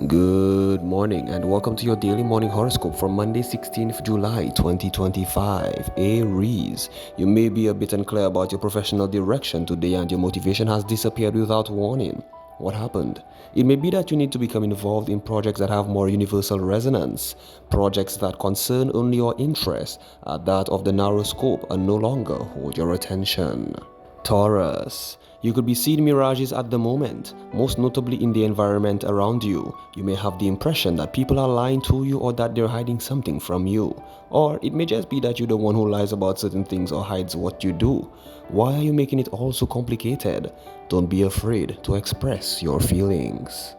Good morning and welcome to your daily morning horoscope for Monday, 16th July 2025. Aries, you may be a bit unclear about your professional direction today and your motivation has disappeared without warning. What happened? It may be that you need to become involved in projects that have more universal resonance, projects that concern only your interests, that of the narrow scope and no longer hold your attention. Taurus, you could be seeing mirages at the moment, most notably in the environment around you. You may have the impression that people are lying to you or that they're hiding something from you. Or it may just be that you're the one who lies about certain things or hides what you do. Why are you making it all so complicated? Don't be afraid to express your feelings.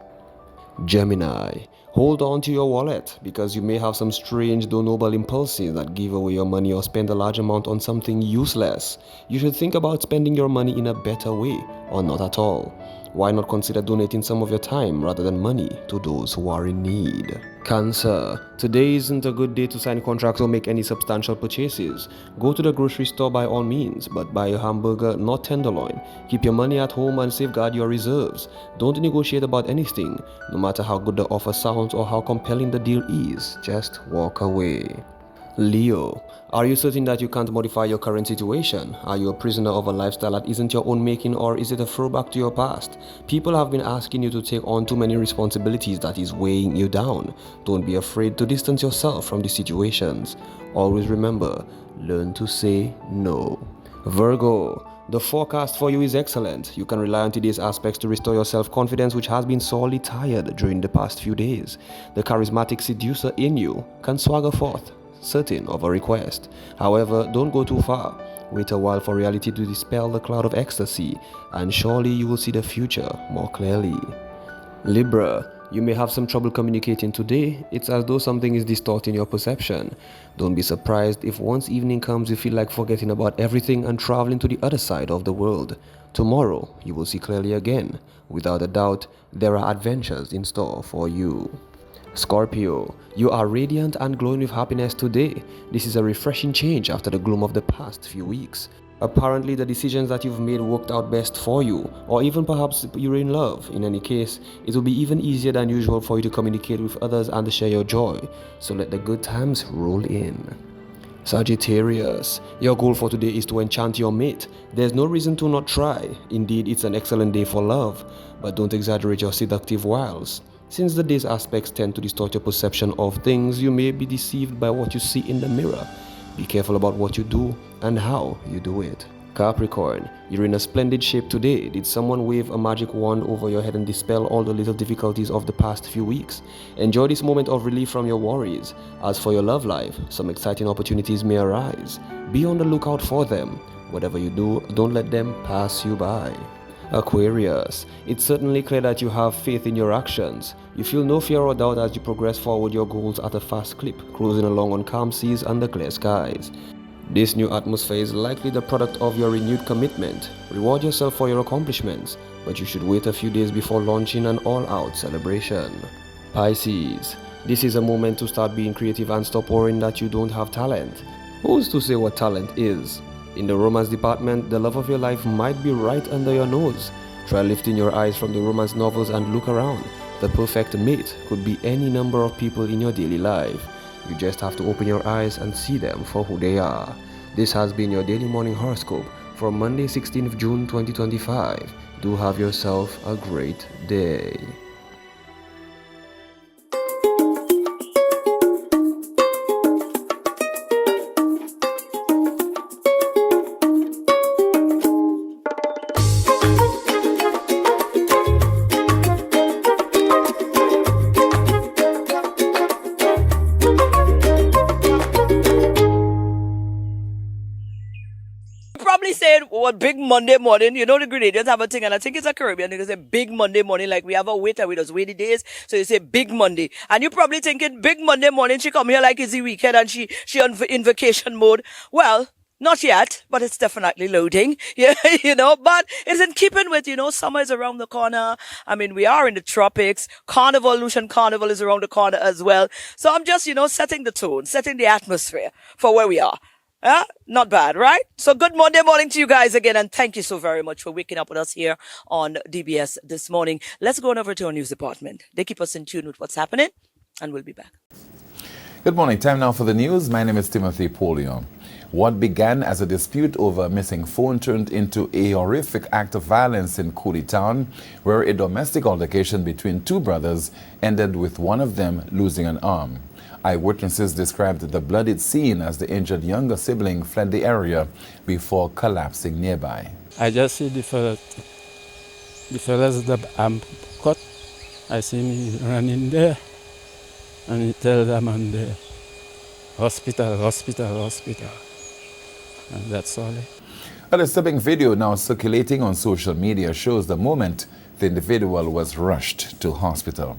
Gemini, hold on to your wallet because you may have some strange though noble impulses that give away your money or spend a large amount on something useless. You should think about spending your money in a better way or not at all. Why not consider donating some of your time rather than money to those who are in need? Cancer, today isn't a good day to sign contracts or make any substantial purchases. Go to the grocery store by all means, but buy a hamburger, not tenderloin. Keep your money at home and safeguard your reserves. Don't negotiate about anything, no matter how good the offer sounds or how compelling the deal is. Just walk away. Leo, are you certain that you can't modify your current situation? Are you a prisoner of a lifestyle that isn't your own making, or is it a throwback to your past? People have been asking you to take on too many responsibilities that is weighing you down. Don't be afraid to distance yourself from these situations. Always remember, learn to say no. Virgo, the forecast for you is excellent. You can rely on today's aspects to restore your self-confidence, which has been sorely tired during the past few days. The charismatic seducer in you can swagger forth, certain of a request. However, don't go too far. Wait a while for reality to dispel the cloud of ecstasy, and surely you will see the future more clearly. Libra, you may have some trouble communicating today. It's as though something is distorting your perception. Don't be surprised if once evening comes you feel like forgetting about everything and traveling to the other side of the world. Tomorrow, you will see clearly again. Without a doubt, there are adventures in store for you. Scorpio, you are radiant and glowing with happiness today. This is a refreshing change after the gloom of the past few weeks. Apparently, the decisions that you've made worked out best for you, or even perhaps you're in love. In any case, it will be even easier than usual for you to communicate with others and to share your joy. So let the good times roll in. Sagittarius, your goal for today is to enchant your mate. There's no reason to not try. Indeed, it's an excellent day for love, but don't exaggerate your seductive wiles. Since the day's aspects tend to distort your perception of things, you may be deceived by what you see in the mirror. Be careful about what you do and how you do it. Capricorn, you're in a splendid shape today. Did someone wave a magic wand over your head and dispel all the little difficulties of the past few weeks? Enjoy this moment of relief from your worries. As for your love life, some exciting opportunities may arise. Be on the lookout for them. Whatever you do, don't let them pass you by. Aquarius, it's certainly clear that you have faith in your actions. You feel no fear or doubt as you progress forward your goals at a fast clip, cruising along on calm seas under clear skies. This new atmosphere is likely the product of your renewed commitment. Reward yourself for your accomplishments, but you should wait a few days before launching an all-out celebration. Pisces, this is a moment to start being creative and stop worrying that you don't have talent. Who's to say what talent is? In the romance department, the love of your life might be right under your nose. Try lifting your eyes from the romance novels and look around. The perfect mate could be any number of people in your daily life. You just have to open your eyes and see them for who they are. This has been your daily morning horoscope for Monday, 16th June 2025. Do have yourself a great day. Probably said, "Oh, big Monday morning." You know, the Grenadians have a thing, and I think it's a Caribbean. They say big Monday morning, like we have a waiter with us waiting days. So you say big Monday. And you're probably thinking big Monday morning, she come here like it's the weekend and she in vacation mode. Well, not yet, but it's definitely loading. Yeah, but it's in keeping with, summer is around the corner. I mean, we are in the tropics. Carnival, Lucian Carnival is around the corner as well. So I'm just, setting the tone, setting the atmosphere for where we are. Yeah, not bad, right? So good Monday morning to you guys again, and thank you so very much for waking up with us here on DBS this morning. Let's go on over to our news department. They keep us in tune with what's happening, and we'll be back. Good morning. Time now for the news. My name is Timothy Polio. What began as a dispute over a missing phone turned into a horrific act of violence in Cooley Town, where a domestic altercation between two brothers ended with one of them losing an arm. Eyewitnesses described the bloodied scene as the injured younger sibling fled the area before collapsing nearby. I just see the fellas that I'm cut. I see me running there, and he tell them I'm there. Hospital, hospital, hospital. And that's all. A disturbing video now circulating on social media shows the moment the individual was rushed to hospital.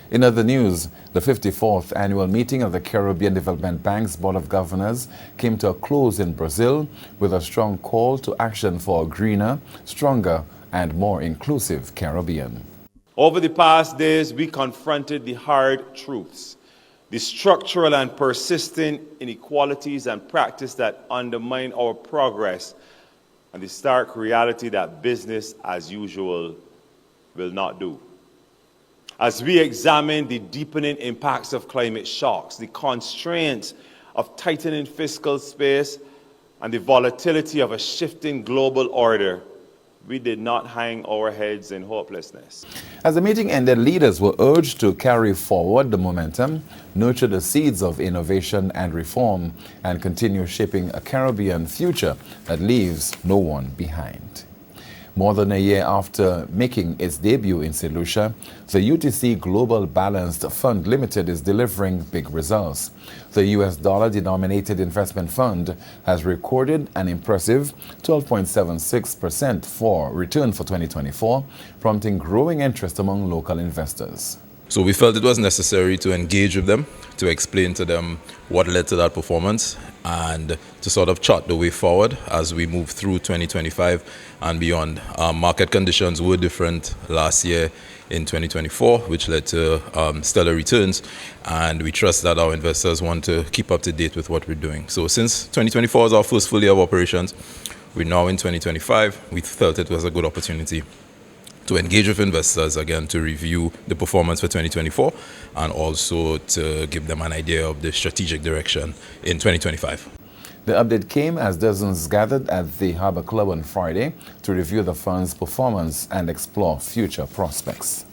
In other news, the 54th annual meeting of the Caribbean Development Bank's Board of Governors came to a close in Brazil with a strong call to action for a greener, stronger, and more inclusive Caribbean. Over the past days, we confronted the hard truths, the structural and persistent inequalities and practice that undermine our progress, and the stark reality that business as usual will not do. As we examine the deepening impacts of climate shocks, the constraints of tightening fiscal space, and the volatility of a shifting global order, we did not hang our heads in hopelessness. As the meeting ended, leaders were urged to carry forward the momentum, nurture the seeds of innovation and reform, and continue shaping a Caribbean future that leaves no one behind. More than a year after making its debut in St. Lucia, the UTC Global Balanced Fund Limited is delivering big results. The US dollar-denominated investment fund has recorded an impressive 12.76% for return for 2024, prompting growing interest among local investors. So we felt it was necessary to engage with them, to explain to them what led to that performance, and to sort of chart the way forward as we move through 2025 and beyond. Market conditions were different last year in 2024, which led to stellar returns, and we trust that our investors want to keep up to date with what we're doing. So since 2024 is our first full year of operations, we're now in 2025. We felt it was a good opportunity to engage with investors again, to review the performance for 2024 and also to give them an idea of the strategic direction in 2025. The update came as dozens gathered at the Harbour Club on Friday to review the fund's performance and explore future prospects.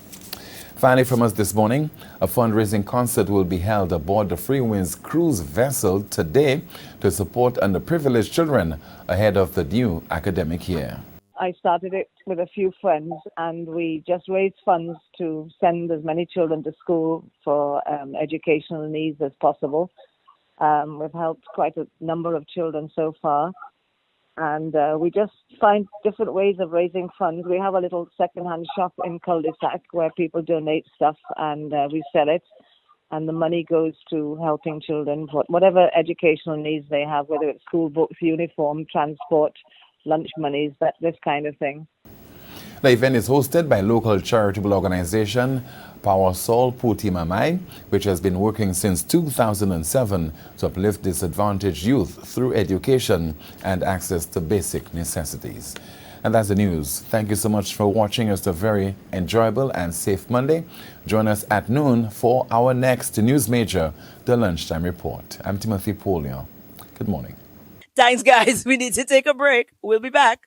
Finally, from us this morning, a fundraising concert will be held aboard the Free Winds cruise vessel today to support underprivileged children ahead of the new academic year. I started it with a few friends, and we just raised funds to send as many children to school for educational needs as possible. We've helped quite a number of children so far, and we just find different ways of raising funds. We have a little second-hand shop in Cul-de-sac where people donate stuff, and we sell it, and the money goes to helping children, whatever educational needs they have, whether it's school books, uniform, transport, lunch monies, this kind of thing. The event is hosted by local charitable organization Power Sol Puti Mamai, which has been working since 2007 to uplift disadvantaged youth through education and access to basic necessities. And that's the news. Thank you so much for watching. It's a very enjoyable and safe Monday. Join us at noon for our next news major, the Lunchtime Report. I'm Timothy Polio. Good morning. Thanks, guys. We need to take a break. We'll be back.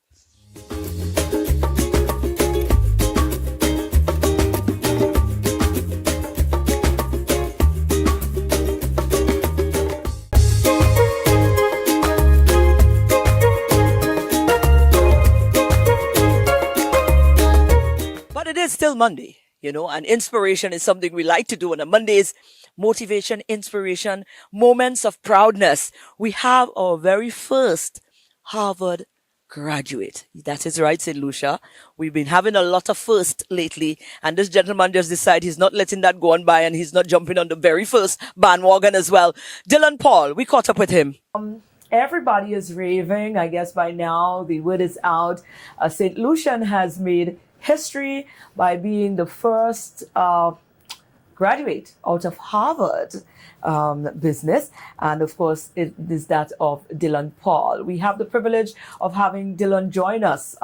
But it is still Monday, and inspiration is something we like to do on a Mondays. Motivation, inspiration, moments of proudness. We have our very first Harvard graduate. That is right, St. Lucia. We've been having a lot of firsts lately, and this gentleman just decided he's not letting that go on by, and he's not jumping on the very first bandwagon as well. Dylan Paul, we caught up with him. Everybody is raving. I guess by now the word is out. St. Lucian has made history by being the first graduate out of Harvard business. And of course, it is that of Dylan Paul. We have the privilege of having Dylan join us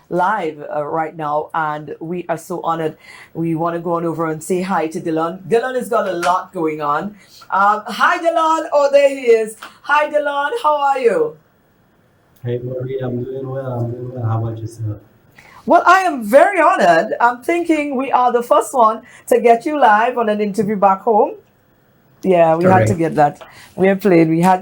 live right now. And we are so honored. We want to go on over and say hi to Dylan. Dylan has got a lot going on. Hi, Dylan. Oh, there he is. Hi, Dylan. How are you? Hey, Marie, I'm doing well. I'm doing well. How about yourself? Well, I am very honored. I'm thinking we are the first one to get you live on an interview back home. Yeah, we had to get that. We had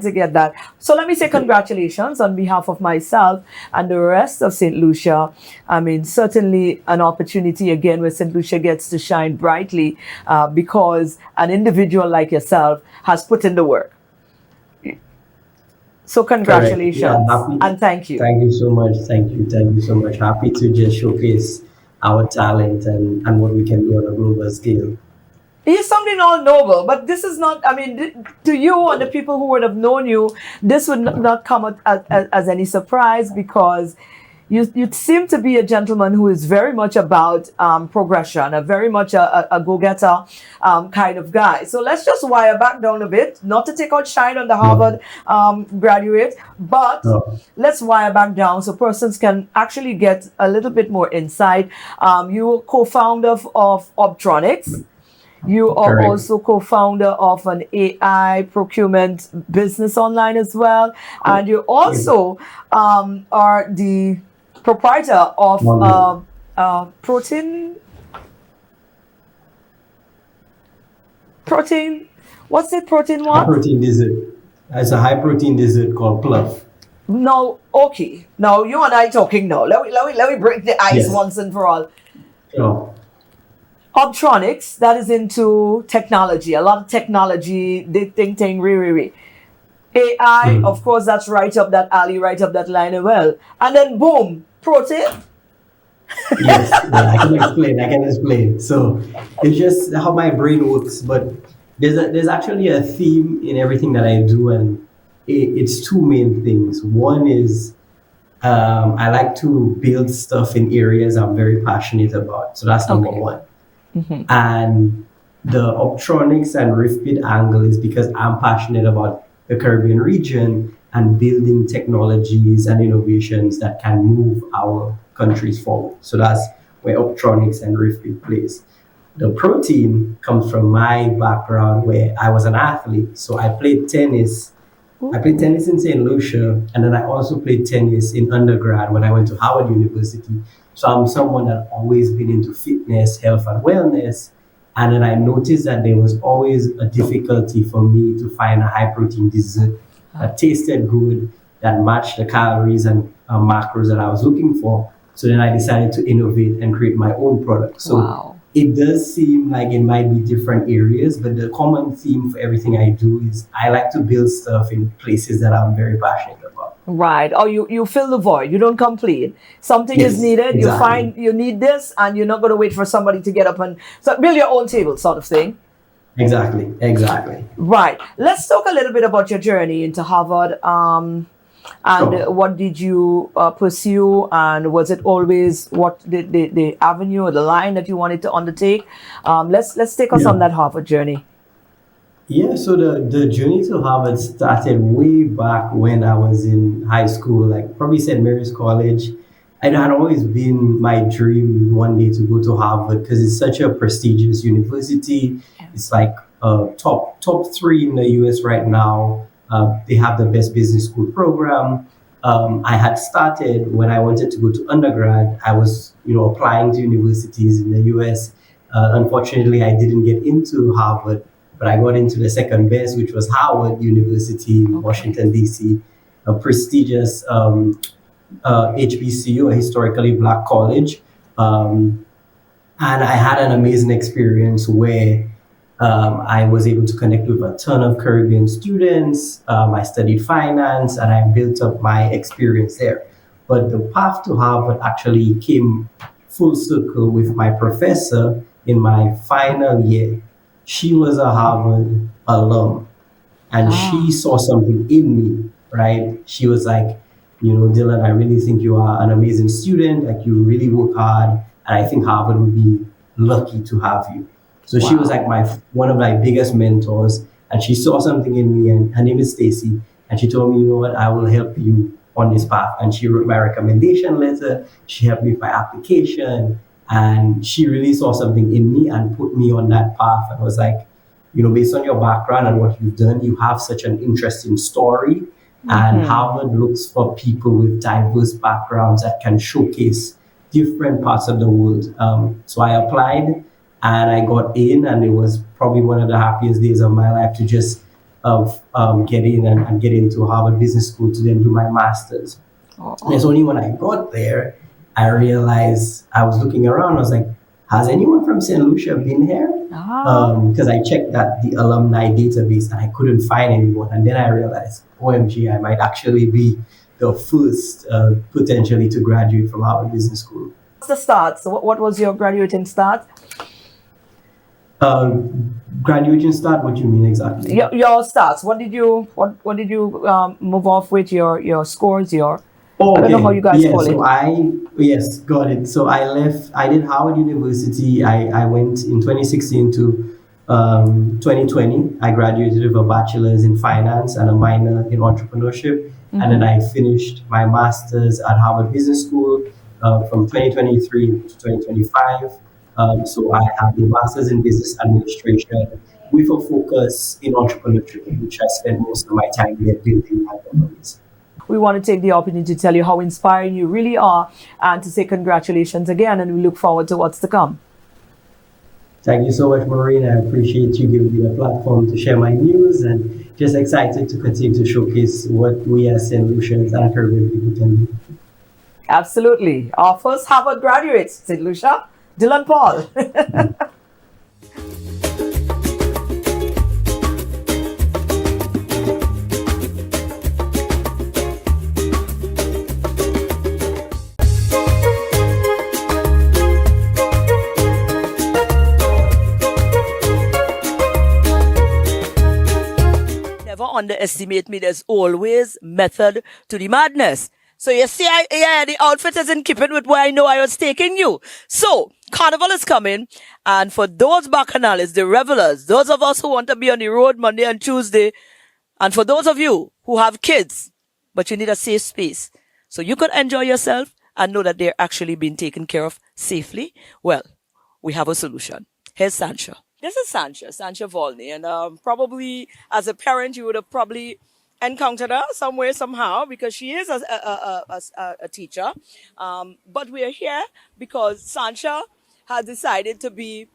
to get that. So let me say congratulations on behalf of myself and the rest of St. Lucia. I mean, certainly an opportunity again where St. Lucia gets to shine brightly because an individual like yourself has put in the work. So congratulations and thank you. Thank you so much. Thank you so much. Happy to just showcase our talent and what we can do on a global scale. It's something all noble, but this is not, I mean, to you and the people who would have known you, this would not come as any surprise because you seem to be a gentleman who is very much about progression, very much a go-getter kind of guy. So let's just wire back down a bit, not to take out shine on the Harvard graduate, but let's wire back down so persons can actually get a little bit more insight. You were co-founder of Optronics. You are also co-founder of an AI procurement business online as well. And you also are the proprietor of protein, what's it, protein what? High protein dessert. It's a high protein dessert called Pluff. No, okay. Now you and I talking now. Let me break the ice once and for all. Sure. Optronics, that is into technology, a lot of technology, ting, re. AI, of course, that's right up that alley, right up that line as well. And then boom, protein. Yes, I can explain. So it's just how my brain works, but there's actually a theme in everything that I do, and it's two main things. One is I like to build stuff in areas I'm very passionate about. So that's number one. And the Optronics and RiffBit angle is because I'm passionate about the Caribbean region and building technologies and innovations that can move our countries forward. So that's where Optronics and RiffBit plays. The protein comes from my background where I was an athlete. So I played tennis. I played tennis in St. Lucia, and then I also played tennis in undergrad when I went to Howard University. So I'm someone that always been into fitness, health, and wellness. And then I noticed that there was always a difficulty for me to find a high protein dessert that tasted good, that matched the calories and macros that I was looking for. So then I decided to innovate and create my own product. So it does seem like it might be different areas, but the common theme for everything I do is I like to build stuff in places that I'm very passionate about. Right. Or you fill the void. You don't complain. Something is needed. Exactly. You find you need this, and you're not going to wait for somebody to get up and build your own table, sort of thing. Exactly. Right. Let's talk a little bit about your journey into Harvard. And what did you pursue, and was it always what the avenue or the line that you wanted to undertake? Let's take us on that Harvard journey. Yeah, so the journey to Harvard started way back when I was in high school, like probably St. Mary's College. It had always been my dream one day to go to Harvard because it's such a prestigious university. It's like top 3 in the US right now. They have the best business school program. I had started when I wanted to go to undergrad. I was, applying to universities in the US. Unfortunately, I didn't get into Harvard, but I got into the second best, which was Howard University in Washington, D.C., a prestigious HBCU, a historically Black college. And I had an amazing experience where I was able to connect with a ton of Caribbean students. I studied finance and I built up my experience there. But the path to Harvard actually came full circle with my professor in my final year. She was a Harvard alum and she saw something in me, right? She was like, Dylan, I really think you are an amazing student. Like, you really work hard. And I think Harvard would be lucky to have you. So she was like one of my biggest mentors, and she saw something in me. And her name is Stacy, and she told me, you know what, I will help you on this path. And she wrote my recommendation letter. She helped me with my application, and she really saw something in me and put me on that path. And was like, you know, based on your background and what you've done, you have such an interesting story. And Harvard looks for people with diverse backgrounds that can showcase different parts of the world. So I applied and I got in, and it was probably one of the happiest days of my life to just get in and get into Harvard Business School to then do my master's. And it's only when I got there, I realized I was looking around. I was like, has anyone from St. Lucia been here? Because I checked that the alumni database and I couldn't find anyone. And then I realized, OMG, I might actually be the first potentially to graduate from Harvard Business School. What's the start? So what was your graduating start? Graduation start? What do you mean exactly? Your starts. What did you move off with? Your scores? I don't know how you guys call it. Got it. So I left. I did Howard University. I went in 2016 to 2020. I graduated with a bachelor's in finance and a minor in entrepreneurship, and then I finished my master's at Harvard Business School from 2023 to 2025. So I have a master's in business administration with a focus in entrepreneurship, which I spent most of my time there building my companies. We want to take the opportunity to tell you how inspiring you really are and to say congratulations again, and we look forward to what's to come. Thank you so much, Maureen. I appreciate you giving me a platform to share my news, and just excited to continue to showcase what we as St. Lucians and Caribbean people can do. Absolutely. Our first Harvard graduates, St. Lucia, Dylan Paul. Never underestimate me. There's always method to the madness. So you see, the outfit isn't keeping with where I know I was taking you. So Carnival is coming, and for those bacchanalists, the revelers, those of us who want to be on the road Monday and Tuesday, and for those of you who have kids, but you need a safe space so you can enjoy yourself and know that they're actually being taken care of safely, well, we have a solution. Here's Sancha. This is Sancha Volney, and probably as a parent, you would have probably encountered her somewhere, somehow, because she is a teacher. But we are here because Sancha has decided to be,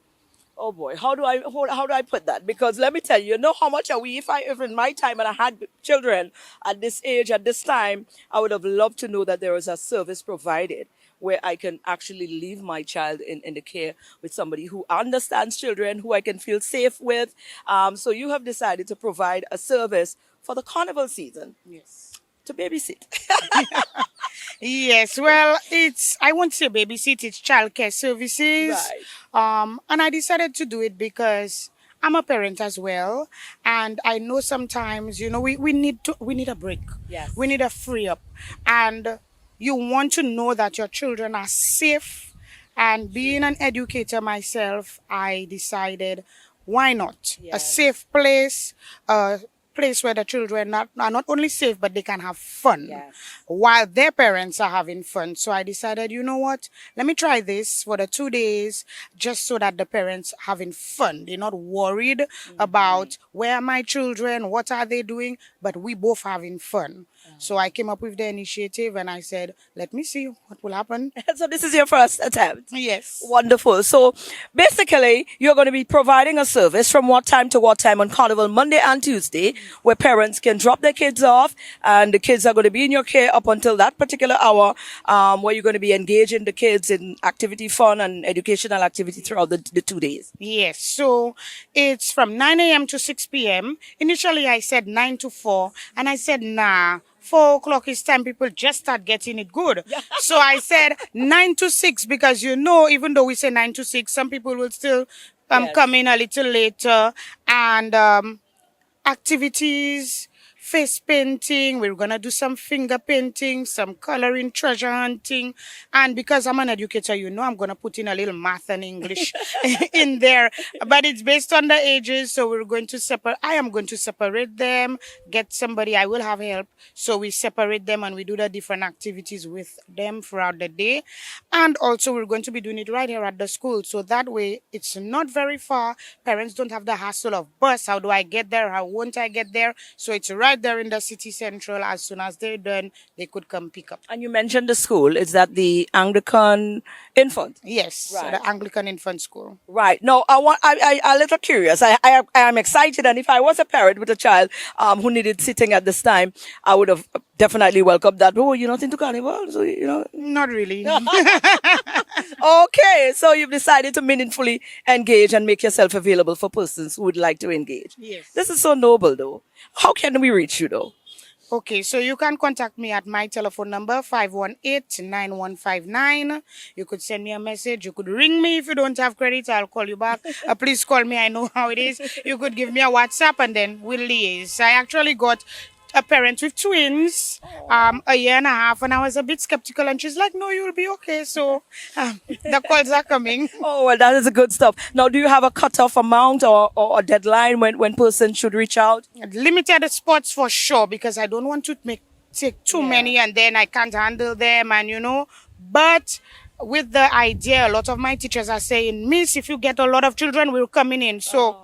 oh boy, how do I put that? Because let me tell you, you know how much are we, if in my time and I had children at this age, at this time, I would have loved to know that there was a service provided where I can actually leave my child in the care with somebody who understands children, who I can feel safe with. So you have decided to provide a service for the Carnival season. Yes. To babysit. Yes, well, I won't say babysit, it's childcare services. Right. And I decided to do it because I'm a parent as well. And I know sometimes, we need a break. Yes. We need a free up. And you want to know that your children are safe. And being an educator myself, I decided, why not? Yes. A safe place, place where the children are not only safe, but they can have fun. Yes. While their parents are having fun. So I decided, you know what, let me try this for the 2 days, just so that the parents are having fun. They're not worried about where are my children, what are they doing, but we both having fun. So I came up with the initiative and I said, let me see what will happen. So this is your first attempt? Yes. Wonderful. So basically, you're going to be providing a service from what time to what time on Carnival, Monday and Tuesday, where parents can drop their kids off and the kids are going to be in your care up until that particular hour, where you're going to be engaging the kids in activity, fun and educational activity throughout the 2 days. Yes. So it's from 9 a.m. to 6 p.m. Initially, I said 9 to 4 and I said, nah. 4 o'clock is time people just start getting it good. Yeah. So I said 9 to 6 because, even though we say 9 to 6, some people will still come in a little later. And activities, face painting. We're going to do some finger painting, some coloring, treasure hunting. And because I'm an educator, you know, I'm going to put in a little math and English in there. But it's based on the ages. So we're going to separate. I am going to separate them, get somebody, I will have help. So we separate them and we do the different activities with them throughout the day. And also we're going to be doing it right here at the school. So that way it's not very far. Parents don't have the hassle of bus. How do I get there? How won't I get there? So it's right there in the city central. As soon as they're done, they could come pick up. And you mentioned the school. Is that the Anglican infant? Yes, Right. the Anglican infant school. Right. No, I'm a little curious. I am excited. And if I was a parent with a child, who needed sitting at this time, I would have definitely welcomed that. Oh, you're not into Carnival? So, you know. Not really. Okay. So you've decided to meaningfully engage and make yourself available for persons who would like to engage. Yes. This is so noble, though. How can we reach you, though? Okay, so you can contact me at my telephone number, 518-9159. You could send me a message. You could ring me if you don't have credit. I'll call you back. Please call me. I know how it is. You could give me a WhatsApp and then we'll liaise. I actually got a parent with twins a year and a half, and I was a bit skeptical, and she's like, no, you'll be okay. So the calls are coming. Oh, well, that is a good stuff. Now, do you have a cutoff amount or a deadline when persons should reach out? Limited spots for sure, because I don't want to take too many and then I can't handle them, and you know. But with the idea, a lot of my teachers are saying, Miss, if you get a lot of children, we're coming in. So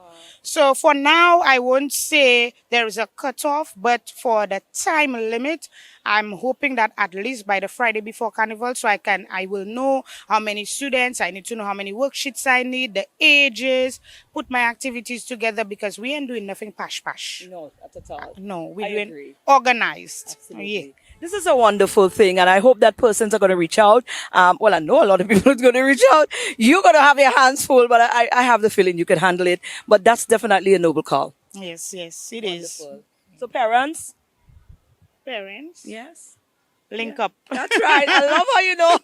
for now, I won't say there is a cutoff, but for the time limit, I'm hoping that at least by the Friday before Carnival, so I will know how many students, I need to know how many worksheets I need, the ages, put my activities together, because we ain't doing nothing pash. No, not at all. No, we're I doing agree. organized. Absolutely. Yeah. This is a wonderful thing, and I hope that persons are going to reach out. Well, I know a lot of people are going to reach out. You're going to have your hands full, but I have the feeling you can handle it. But that's definitely a noble call. Yes, it is. Wonderful. So parents? Parents, Yes. link up. That's right. I love how you know.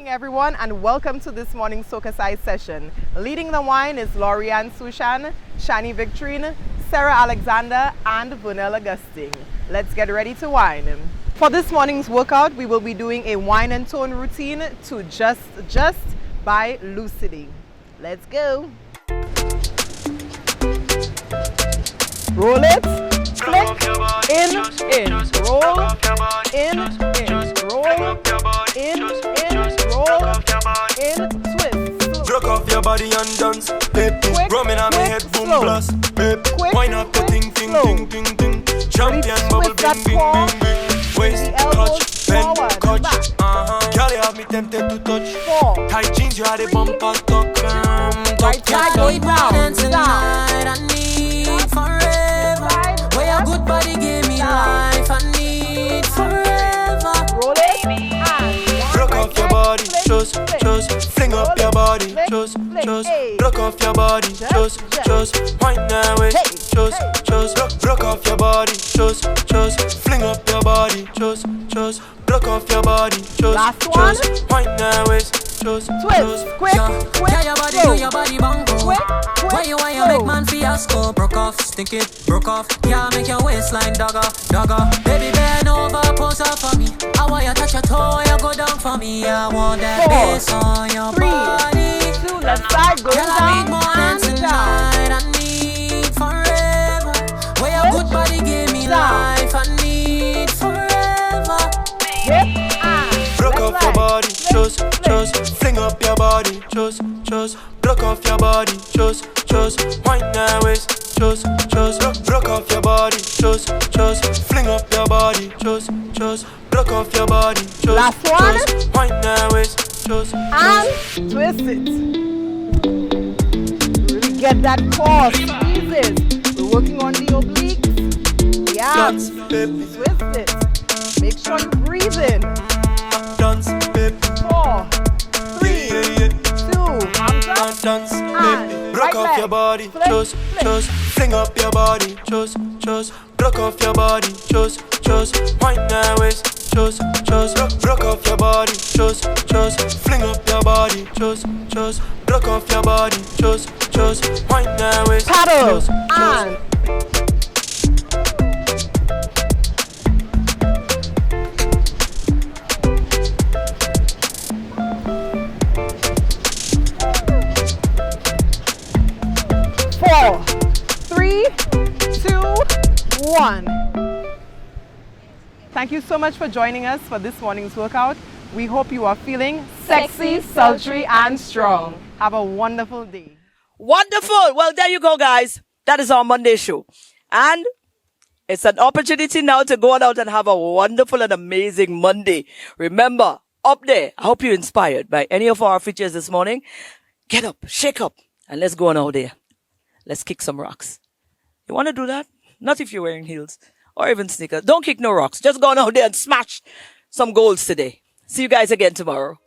Everyone, and welcome to this morning's SocaCize session. Leading the wine is Lorianne Sushan, Shani Victorine, Sarah Alexander, and Vernell Augustine. Let's get ready to wine. For this morning's workout, we will be doing a wine and tone routine to Just by Lucidity. Let's go. Roll it, flick, in, roll, in, roll, in, roll, in, twist. Broke off your body and dance, baby. Rumming on my head, boom, blast, baby. Wine up the ting, ting, ting, ting, ting. Champion bubble, bing, bing, bing, bing. Waist, touch, bend, catch. Girl, you have me tempted to touch. Tight jeans, you had a bump and tuck. Right side goes down, tonight. I need forever. Where your good body gave me life. I need forever. Roll it, broke off your body, just, fling up your body, just, broke off your body, just, wind that way, just, broke off your body, just, fling up your body, just, broke off your body, just, wind that way, just, twist, quick, yeah, your body do your body bongo. Why you make man fiasco? Broke off, stink it, broke off. Yeah, make your waistline dogger. Baby, bend over, pose up for me. I want you touch your toe, you go down for me. I want that bass on your body. 2, left side goes down. Girl, I need more than tonight. I need forever. Where your good body gave me life. I need forever. broke off your body, just, fling up your body, just, broke off your body, just, wind that waist, just, broke off your body, just, fling up your body, just, broke off your body, just, last one, wind that waist, just, and twist it. Really get that core, squeezes. We're working on the obliques. Yeah, twist it. Make sure you breathe in. Dance, baby. 4, 3, 2, dance, and Broke off your body, just fling up your body, just broke off your body, just wind that waist, just broke off your body, just fling up your body, just broke off your body, just wind that waist, Paddle and 4, 3, 2, 1. Thank you so much for joining us for this morning's workout. We hope you are feeling sexy, sultry, and strong. Have a wonderful day. Wonderful. Well, there you go, guys. That is our Monday show. And it's an opportunity now to go on out and have a wonderful and amazing Monday. Remember, up there, I hope you're inspired by any of our features this morning. Get up, shake up, and let's go on out there. Let's kick some rocks. You want to do that? Not if you're wearing heels or even sneakers. Don't kick no rocks. Just go on out there and smash some goals today. See you guys again tomorrow.